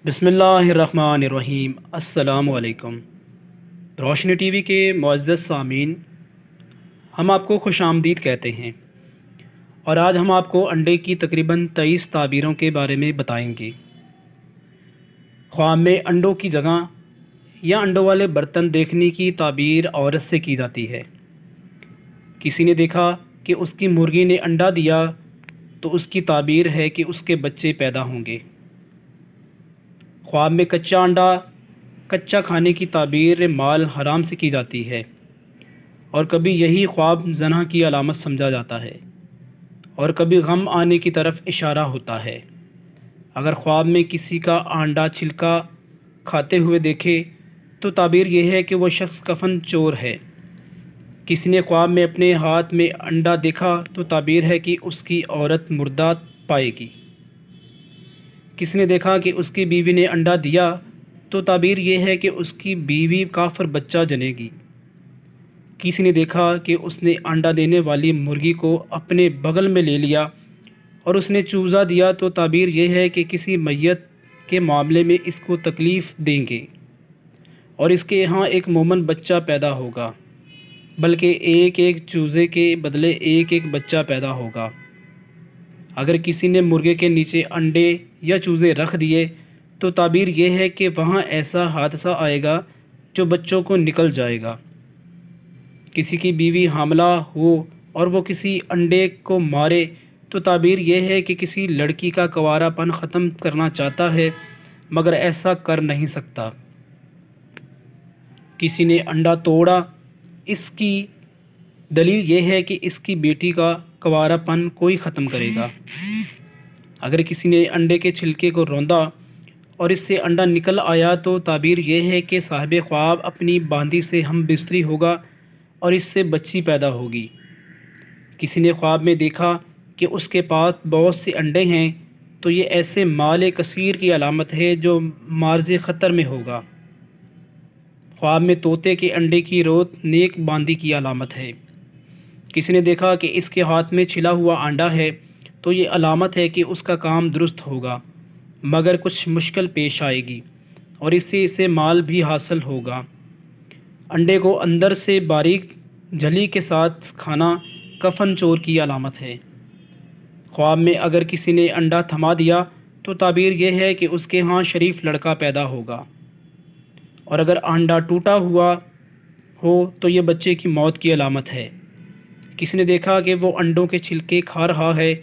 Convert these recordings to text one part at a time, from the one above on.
بسم اللہ الرحمن الرحیم۔ السلام علیکم۔ روشنی ٹی وی کے معزز سامعین، ہم آپ کو خوش آمدید کہتے ہیں، اور آج ہم آپ کو انڈے کی تقریباً 23 تعبیروں کے بارے میں بتائیں گے۔ خواب میں انڈوں کی جگہ یا انڈوں والے برتن دیکھنے کی تعبیر عورت سے کی جاتی ہے۔ کسی نے دیکھا کہ اس کی مرغی نے انڈا دیا تو اس کی تعبیر ہے کہ اس کے بچے پیدا ہوں گے۔ خواب میں کچا انڈا کچا کھانے کی تعبیر مال حرام سے کی جاتی ہے، اور کبھی یہی خواب زنا کی علامت سمجھا جاتا ہے، اور کبھی غم آنے کی طرف اشارہ ہوتا ہے۔ اگر خواب میں کسی کا انڈا چھلکا کھاتے ہوئے دیکھے تو تعبیر یہ ہے کہ وہ شخص کفن چور ہے۔ کسی نے خواب میں اپنے ہاتھ میں انڈا دیکھا تو تعبیر ہے کہ اس کی عورت مردہ پائے گی۔ کسی نے دیکھا کہ اس کی بیوی نے انڈا دیا تو تعبیر یہ ہے کہ اس کی بیوی کافر بچہ جنے گی۔ کسی نے دیکھا کہ اس نے انڈا دینے والی مرغی کو اپنے بغل میں لے لیا اور اس نے چوزا دیا تو تعبیر یہ ہے کہ کسی میت کے معاملے میں اس کو تکلیف دیں گے اور اس کے یہاں ایک مومن بچہ پیدا ہوگا، بلکہ ایک ایک چوزے کے بدلے ایک ایک بچہ پیدا ہوگا۔ اگر کسی نے مرغے کے نیچے انڈے یا چوزے رکھ دیے تو تعبیر یہ ہے کہ وہاں ایسا حادثہ آئے گا جو بچوں کو نکل جائے گا۔ کسی کی بیوی حاملہ ہو اور وہ کسی انڈے کو مارے تو تعبیر یہ ہے کہ کسی لڑکی کا کنوارا پن ختم کرنا چاہتا ہے مگر ایسا کر نہیں سکتا۔ کسی نے انڈا توڑا، اس کی دلیل یہ ہے کہ اس کی بیٹی کا کنوارا پن کوئی ختم کرے گا۔ اگر کسی نے انڈے کے چھلکے کو روندا اور اس سے انڈا نکل آیا تو تعبیر یہ ہے کہ صاحب خواب اپنی باندی سے ہم بستری ہوگا اور اس سے بچی پیدا ہوگی۔ کسی نے خواب میں دیکھا کہ اس کے پاس بہت سے انڈے ہیں تو یہ ایسے مال کثیر کی علامت ہے جو معرض خطر میں ہوگا۔ خواب میں طوطے کے انڈے کی روت نیک باندی کی علامت ہے۔ کسی نے دیکھا کہ اس کے ہاتھ میں چھلا ہوا انڈا ہے تو یہ علامت ہے کہ اس کا کام درست ہوگا مگر کچھ مشکل پیش آئے گی اور اس سے اسے مال بھی حاصل ہوگا۔ انڈے کو اندر سے باریک جھلی کے ساتھ کھانا کفن چور کی علامت ہے۔ خواب میں اگر کسی نے انڈا تھما دیا تو تعبیر یہ ہے کہ اس کے ہاں شریف لڑکا پیدا ہوگا، اور اگر انڈا ٹوٹا ہوا ہو تو یہ بچے کی موت کی علامت ہے۔ کسی نے دیکھا کہ وہ انڈوں کے چھلکے کھا رہا ہے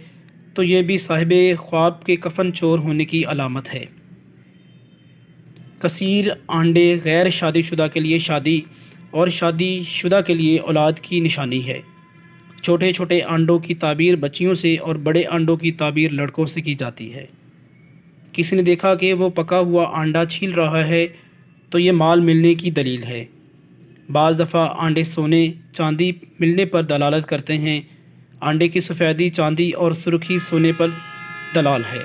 تو یہ بھی صاحب خواب کے کفن چور ہونے کی علامت ہے۔ کثیر انڈے غیر شادی شدہ کے لیے شادی اور شادی شدہ کے لیے اولاد کی نشانی ہے۔ چھوٹے چھوٹے انڈوں کی تعبیر بچیوں سے اور بڑے انڈوں کی تعبیر لڑکوں سے کی جاتی ہے۔ کسی نے دیکھا کہ وہ پکا ہوا انڈا چھیل رہا ہے تو یہ مال ملنے کی دلیل ہے۔ بعض دفعہ انڈے سونے چاندی ملنے پر دلالت کرتے ہیں۔ انڈے کی سفیدی چاندی اور سرخی سونے پر دلال ہے۔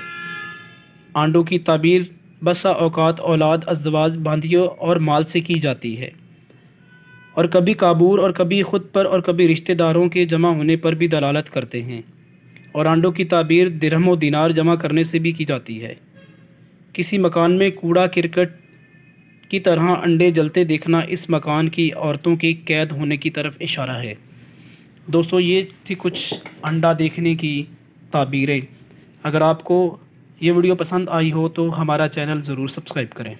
انڈوں کی تعبیر بسا اوقات اولاد، ازدواج، باندیوں اور مال سے کی جاتی ہے، اور کبھی کابور اور کبھی خود پر اور کبھی رشتہ داروں کے جمع ہونے پر بھی دلالت کرتے ہیں، اور انڈوں کی تعبیر درہم و دینار جمع کرنے سے بھی کی جاتی ہے۔ کسی مکان میں کوڑا کرکٹ کی طرح انڈے جلتے دیکھنا اس مکان کی عورتوں کی قید ہونے کی طرف اشارہ ہے۔ دوستو، یہ تھی کچھ انڈا دیکھنے کی تعبیریں۔ اگر آپ کو یہ ویڈیو پسند آئی ہو تو ہمارا چینل ضرور سبسکرائب کریں۔